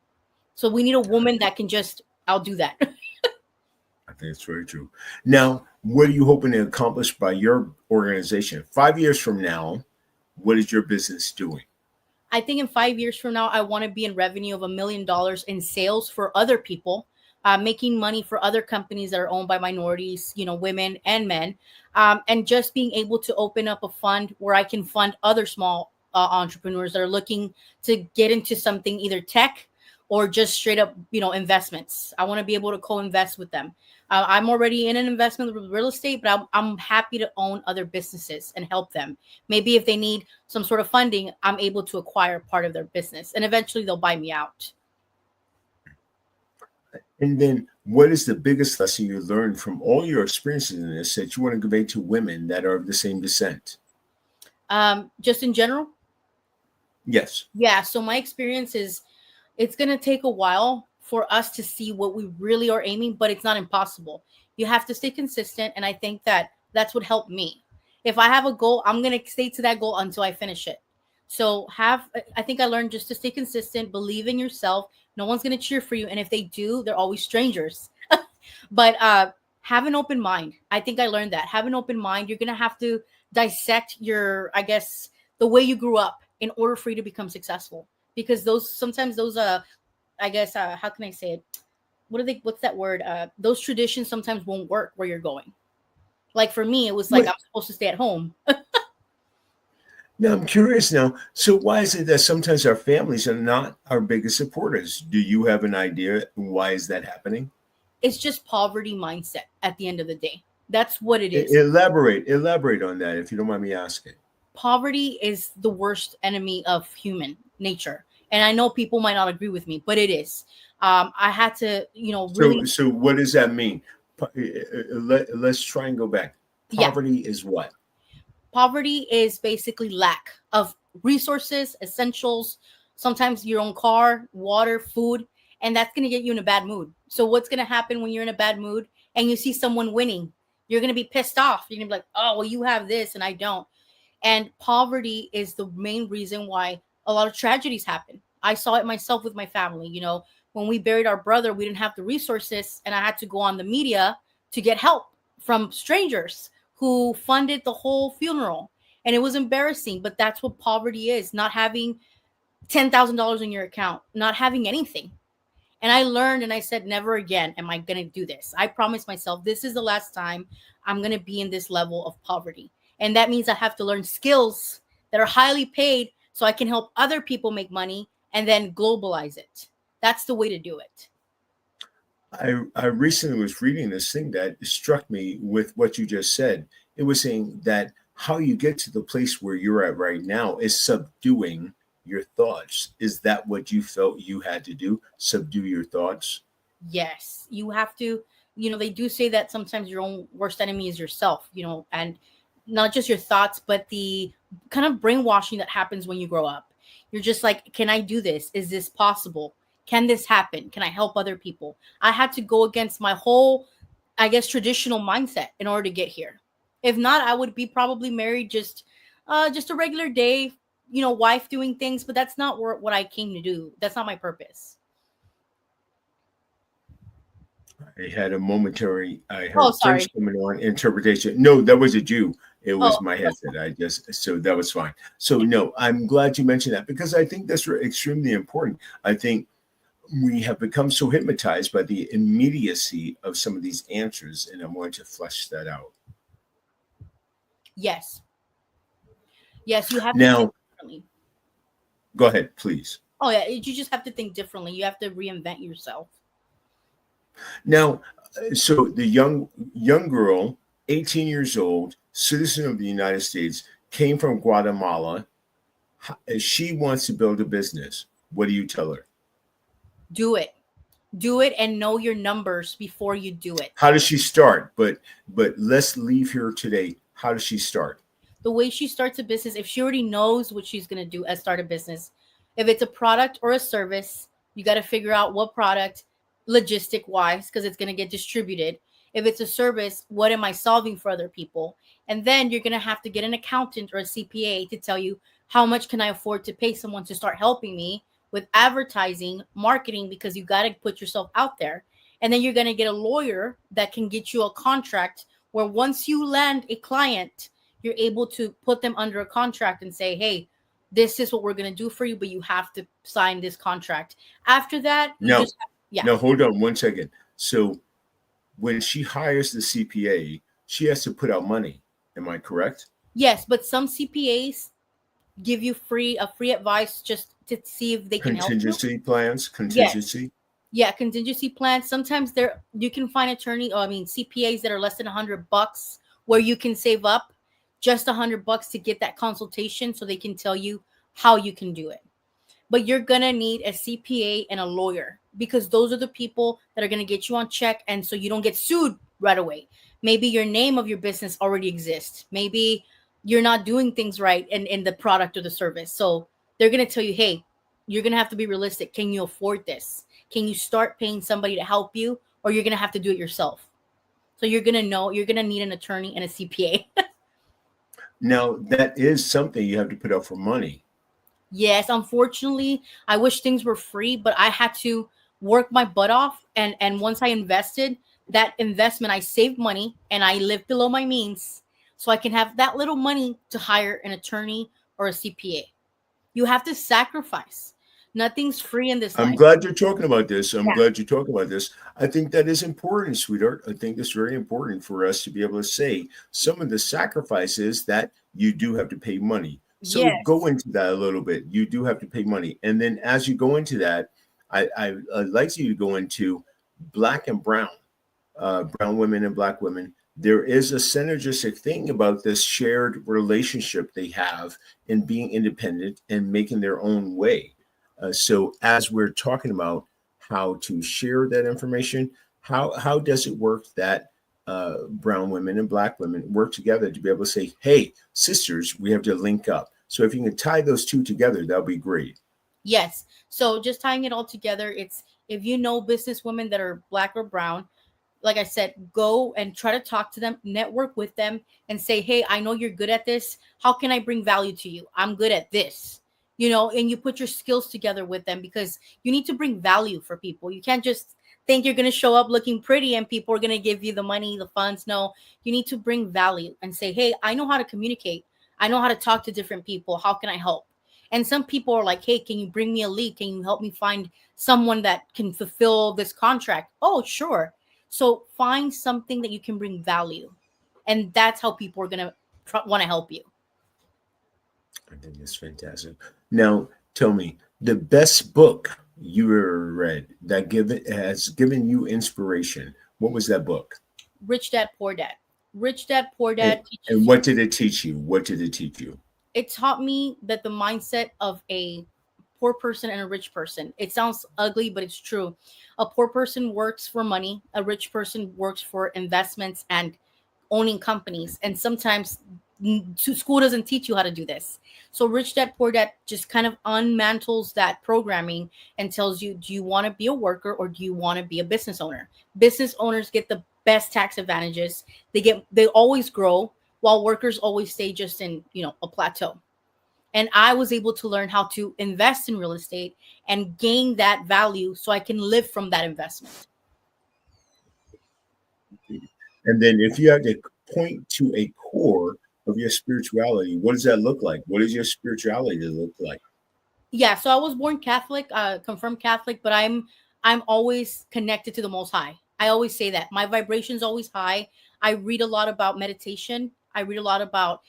So we need a woman that can just outdo that.
I think it's very true. Now, what are you hoping to accomplish by your organization? 5 years from now, what is your business doing?
I think in 5 years from now, I want to be in revenue of $1 million in sales for other people, making money for other companies that are owned by minorities, women and men, and just being able to open up a fund where I can fund other small entrepreneurs that are looking to get into something, either tech or just straight up, investments. I want to be able to co-invest with them. I'm already in an investment with real estate, but I'm happy to own other businesses and help them. Maybe if they need some sort of funding, I'm able to acquire part of their business and eventually they'll buy me out.
And then, what is the biggest lesson you learned from all your experiences in this that you want to convey to women that are of the same descent?
Just in general?
Yes.
Yeah. So my experience is it's going to take a while for us to see what we really are aiming, but it's not impossible. You have to stay consistent. And I think that that's what helped me. If I have a goal, I'm going to stay to that goal until I finish it. So I think I learned just to stay consistent, believe in yourself. No one's going to cheer for you. And if they do, they're always strangers. But have an open mind. I think I learned that. Have an open mind. You're going to have to dissect I guess, the way you grew up in order for you to become successful. Because sometimes those I guess how can I say it? What's that word? Those traditions sometimes won't work where you're going. Like for me, it was like
What?
I'm supposed to stay at home.
Now, I'm curious now. So, why is it that sometimes our families are not our biggest supporters? Do you have an idea why is that happening?
It's just poverty mindset at the end of the day. That's what it is.
Elaborate on that, if you don't mind me asking.
Poverty is the worst enemy of human nature. And I know people might not agree with me, but it is. I had to,
So,
really,
so what does that mean? Let's try and go back.
yeah.
Poverty is what?
Poverty is basically lack of resources, essentials, sometimes your own car, water, food, and that's going to get you in a bad mood. So what's going to happen when you're in a bad mood and you see someone winning? You're going to be pissed off. You're going to be like, "Oh, well, you have this and I don't." And poverty is the main reason why a lot of tragedies happen. I saw it myself with my family. When we buried our brother, we didn't have the resources, and I had to go on the media to get help from strangers who funded the whole funeral. And it was embarrassing, but that's what poverty is, not having $10,000 in your account, not having anything. And I learned and I said, never again am I going to do this. I promised myself this is the last time I'm going to be in this level of poverty. And that means I have to learn skills that are highly paid so I can help other people make money and then globalize it. That's the way to do it.
I recently was reading this thing that struck me with what you just said. It was saying that how you get to the place where you're at right now is subduing your thoughts. Is that what you felt you had to do? Subdue your thoughts?
Yes, you have to, they do say that sometimes your own worst enemy is yourself, and not just your thoughts, but the kind of brainwashing that happens when you grow up. You're just like, can I do this? Is this possible? Can this happen? Can I help other people? I had to go against my whole, I guess, traditional mindset in order to get here. If not, I would be probably married just a regular day, wife doing things, but that's not what I came to do. That's not my purpose.
I had a momentary, I
Oh,
heard
sorry.
French coming on interpretation. No, that was a Jew. It was
Oh,
my headset. So that was fine. So, no, I'm glad you mentioned that because I think that's extremely important. I think we have become so hypnotized by the immediacy of some of these answers, and I'm going to flesh that out.
Yes. Yes, you have to think
Now,
differently.
go ahead, please.
Oh yeah, you just have to think differently. You have to reinvent yourself.
Now, so the young girl, 18 years old, citizen of the United States, came from Guatemala. She wants to build a business. What do you tell her?
Do it. Do it and know your numbers before you do it.
How does she start? But let's leave here today. How does she start?
The way she starts a business, if she already knows what she's going to do as start a business, if it's a product or a service, you got to figure out what product, logistic wise, because it's going to get distributed. If it's a service, what am I solving for other people? And then you're going to have to get an accountant or a CPA to tell you how much can I afford to pay someone to start helping me with advertising, marketing, because you got to put yourself out there. And then you're going to get a lawyer that can get you a contract where once you land a client, you're able to put them under a contract and say, hey, this is what we're going to do for you, but you have to sign this contract. After that, you
No,
just, yeah.
no, hold on 1 second. So when she hires the CPA, she has to put out money. Am I correct?
Yes, but some CPAs give you free advice just to see if they can help you.
Contingency plans,
Yes.
contingency.
Yeah, contingency plans. Sometimes there you can find CPAs that are less than $100 where you can save up just $100 to get that consultation so they can tell you how you can do it. But you're gonna need a CPA and a lawyer because those are the people that are gonna get you on check, and so you don't get sued right away. Maybe your name of your business already exists. Maybe you're not doing things right in the product or the service. So they're gonna tell you, hey, you're gonna have to be realistic. Can you afford this? Can you start paying somebody to help you, or you're gonna have to do it yourself? So you're gonna need an attorney and a CPA.
Now that is something you have to put out for money.
Yes, unfortunately, I wish things were free, but I had to work my butt off. And once I invested, that investment, I saved money and I lived below my means, so I can have that little money to hire an attorney or a CPA. You have to sacrifice. Nothing's free in this
I'm
life.
glad you're talking about this. I'm
Yeah.
glad you're talking about this. I think that is important, sweetheart. I think it's very important for us to be able to say some of the sacrifices that you do have to pay money. So go
Yes.
into that a little bit. You do have to pay money. And then as you go into that, I'd like you to go into black and brown, brown women and black women. There is a synergistic thing about this shared relationship they have in being independent and making their own way. So as we're talking about how to share that information, how does it work that brown women and black women work together to be able to say, hey, sisters, we have to link up. So if you can tie those two together, that'll be great.
Yes. So just tying it all together, it's if you know business women that are black or brown, like I said, go and try to talk to them, network with them, and say, hey, I know you're good at this. How can I bring value to you? I'm good at this. And you put your skills together with them because you need to bring value for people. You can't just think you're going to show up looking pretty and people are going to give you the money, the funds. No, you need to bring value and say, hey, I know how to communicate. I know how to talk to different people. How can I help? And some people are like, hey, can you bring me a lead? Can you help me find someone that can fulfill this contract? Oh, sure. So find something that you can bring value. And that's how people are going to want to help you.
I think it's fantastic. Now, tell me the best book you ever read that has given you inspiration. What was that book?
Rich Dad, Poor Dad. Rich Dad, Poor
And,
Dad
and
teaches you.
what did it teach you? What did it teach you?
It taught me that the mindset of a poor person and a rich person, it sounds ugly, but it's true. A poor person works for money, a rich person works for investments and owning companies. And sometimes school doesn't teach you how to do this. So Rich Dad Poor Dad just kind of unmantles that programming and tells you, do you want to be a worker or do you want to be a business owner? Business owners get the best tax advantages. They always grow while workers always stay just in, a plateau. And I was able to learn how to invest in real estate and gain that value so I can live from that investment.
And then if you had to point to a core of your spirituality, what does that look like? What does your spirituality look like?
Yeah, so I was born Catholic, confirmed Catholic, but I'm always connected to the Most High. I always say that my vibration's always high. I read a lot about meditation. I read a lot about,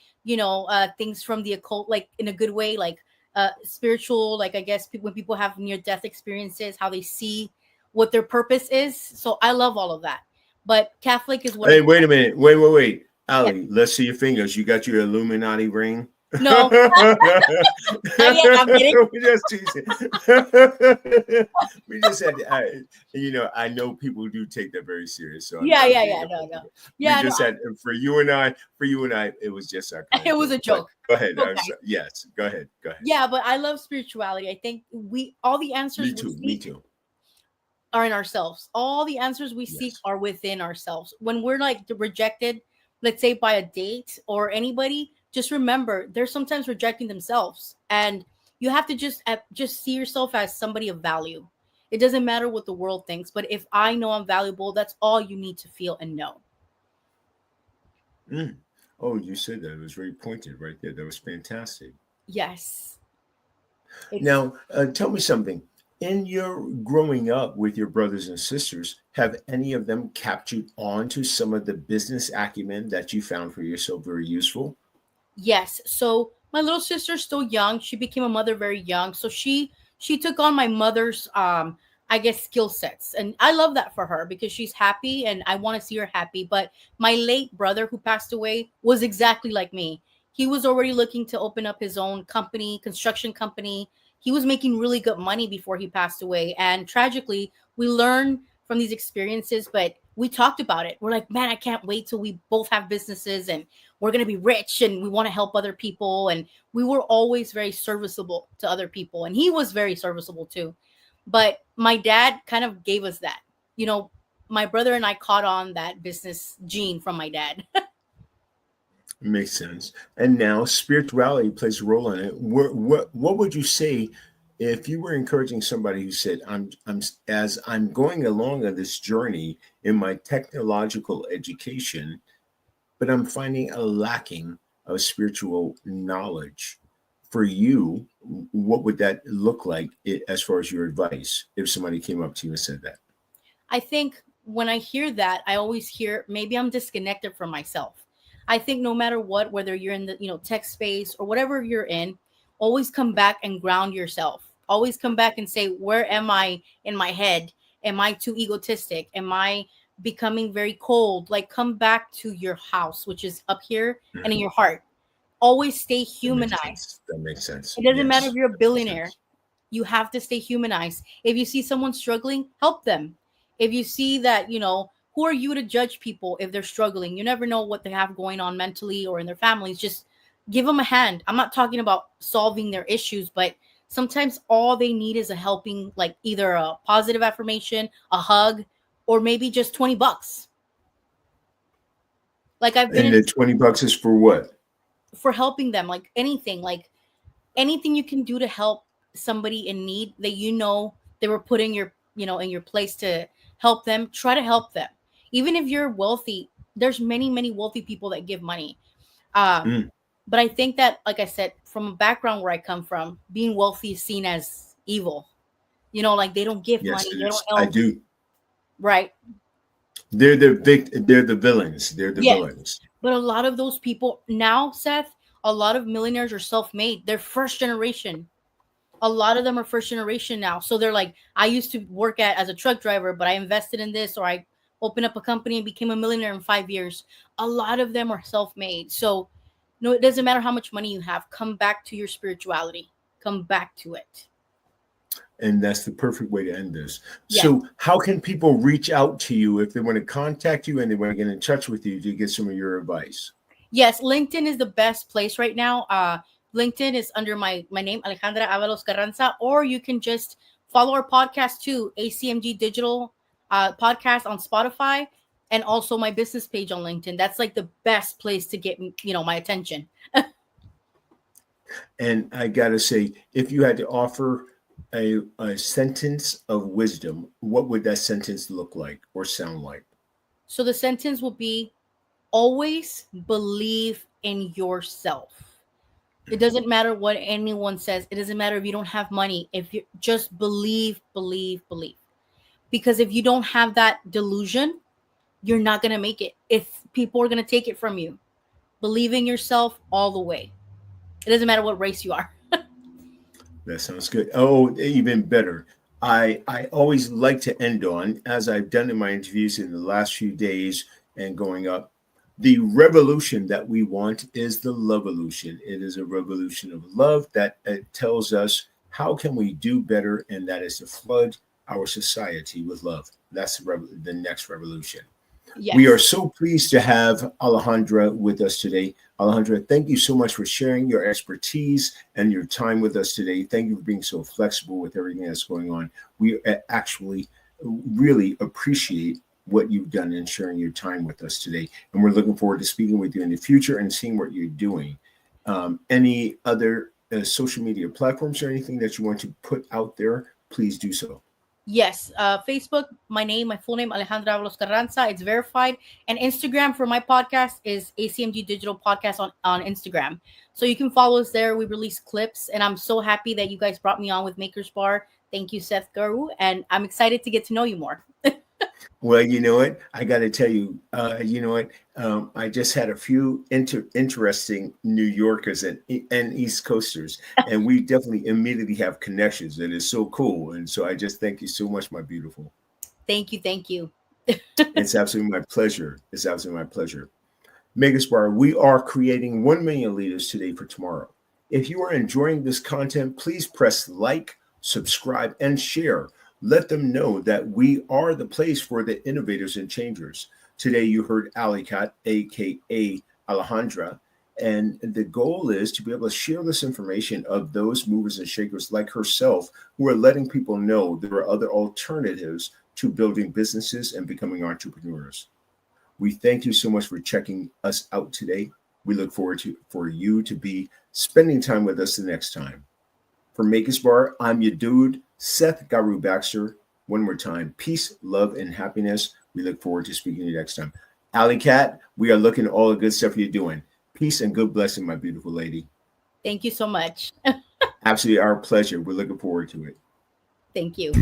things from the occult, like in a good way, like spiritual, like I guess when people have near death experiences, how they see what their purpose is. So I love all of that. But Catholic is what
Hey,
I,
wait a minute. Wait.
yeah.
Ali, let's see your fingers. You got your Illuminati ring?
No, not yet. I'm kidding.
We just teasing. We just had, I know people do take that very serious, so I'm
Yeah,
not
yeah,
being
yeah. No, no.
offensive. We
Yeah, no,
just had for you and I, it was just our kind
it
of
was
joke.
a joke.
But go ahead.
Okay.
Yes, go ahead.
Yeah, but I love spirituality. I think all the answers
Me too.
are in ourselves. All the answers we seek
Yes.
are within ourselves. When we're like rejected, let's say by a date or anybody, just remember they're sometimes rejecting themselves, and you have to just see yourself as somebody of value. It doesn't matter what the world thinks, but if I know I'm valuable, that's all you need to feel and know.
Mm. Oh, you said that. It was very pointed right there. That was fantastic.
Yes. It's
Now, tell me something. In your growing up with your brothers and sisters, have any of them captured on to some of the business acumen that you found for yourself very useful?
Yes. So my little sister's still young. She became a mother very young. So she took on my mother's I guess skill sets. And I love that for her because she's happy and I want to see her happy. But my late brother who passed away was exactly like me. He was already looking to open up his own company, construction company. He was making really good money before he passed away. And tragically, we learned from these experiences, but we talked about it. We're like, man, I can't wait till we both have businesses and we're going to be rich and we want to help other people. And we were always very serviceable to other people. And he was very serviceable too. But my dad kind of gave us that. You know, my brother and I caught on that business gene from my dad.
Makes sense. And now spirituality plays a role in it. What would you say if you were encouraging somebody who said, I'm as I'm going along on this journey in my technological education, but I'm finding a lacking of spiritual knowledge. For you, what would that look like as far as your advice if somebody came up to you and said that?
I think when I hear that, I always hear maybe I'm disconnected from myself. I think no matter what, whether you're in the tech space or whatever you're in, always come back and ground yourself. Always come back and say, where am I in my head? Am I too egotistic? Am I becoming very cold? Like come back to your house, which is up here and in
Mhm.
your heart. Always stay
That makes
humanized.
sense. That makes sense.
It doesn't matter if
Yes,
you're a
that makes
billionaire.
sense.
You have to stay humanized. If you see someone struggling, help them. If you see that, who are you to judge people if they're struggling? You never know what they have going on mentally or in their families. Just give them a hand. I'm not talking about solving their issues, but sometimes all they need is a helping, like either a positive affirmation, a hug, or maybe just $20. Like I've been
And
in
the $20 is for what?
for helping them, like anything you can do to help somebody in need that they were put in your place to help them. Try to help them, even if you're wealthy. There's many wealthy people that give money. um
Mm,
but I think that, like I said, from a background where I come from, being wealthy is seen as evil. Like they don't give
yes,
money,
it
they don't
is. I
help.
do.
Right.
They're the villains. They're the
Yes.
villains.
But a lot of those people now, Seth, a lot of millionaires are self-made. They're first generation. A lot of them are first generation now. So they're like, I used to work as a truck driver, but I invested in this, or I opened up a company and became a millionaire in 5 years. A lot of them are self-made. So no, it doesn't matter how much money you have. Come back to your spirituality. Come back to it.
And that's the perfect way to end this.
Yes.
So, how can people reach out to you if they want to contact you and they want to get in touch with you to get some of your advice?
Yes, LinkedIn is the best place right now. LinkedIn is under my name, Alejandra Avalos Carranza, or you can just follow our podcast too, ACMG Digital Podcast on Spotify, and also my business page on LinkedIn. That's like the best place to get my attention.
And I got to say, if you had to offer a sentence of wisdom, what would that sentence look like or sound like?
So the sentence will be: always believe in yourself. It doesn't matter what anyone says. It doesn't matter if you don't have money. If you just believe. Because if you don't have that delusion, you're not going to make it. If people are going to take it from you, believe in yourself all the way. It doesn't matter what race you are.
That sounds good. Oh, even better. I always like to end on, as I've done in my interviews in the last few days and going up, the revolution that we want is the Lovolution. It is a revolution of love that tells us how can we do better, and that is to flood our society with love. That's the next revolution. We are
Yes.
so pleased to have Alejandra with us today. Alejandra, thank you so much for sharing your expertise and your time with us today. Thank you for being so flexible with everything that's going on. We actually really appreciate what you've done and sharing your time with us today. And we're looking forward to speaking with you in the future and seeing what you're doing. Any other social media platforms or anything that you want to put out there, please do so.
Yes, Facebook, my full name, Alejandra Avalos Carranza. It's verified. And Instagram for my podcast is ACMG Digital Podcast on Instagram. So you can follow us there. We release clips. And I'm so happy that you guys brought me on with Maker's Bar. Thank you, Seth Garu. And I'm excited to get to know you more.
Well, you know what? I got to tell you, you know what? I just had a few interesting New Yorkers and East Coasters, and we definitely immediately have connections, and it's so cool. And so I just thank you so much, my beautiful.
Thank you. Thank you.
It's absolutely my pleasure. It's absolutely my pleasure. Megaspar, we are creating 1 million leaders today for tomorrow. If you are enjoying this content, please press like, subscribe, and share. Let them know that we are the place for the innovators and changers. Today, you heard Alicat, aka Alejandra, and the goal is to be able to share this information of those movers and shakers like herself who are letting people know there are other alternatives to building businesses and becoming entrepreneurs. We thank you so much for checking us out today. We look forward to for you to be spending time with us the next time. For Maker's Bar, I'm your dude, Seth Garu Baxter. One more time, peace, love, and happiness. We look forward to speaking to you next time. Alley Cat, we are looking at all the good stuff you're doing. Peace and good blessing, my beautiful lady.
Thank you so much.
Absolutely our pleasure. We're looking forward to it.
Thank you.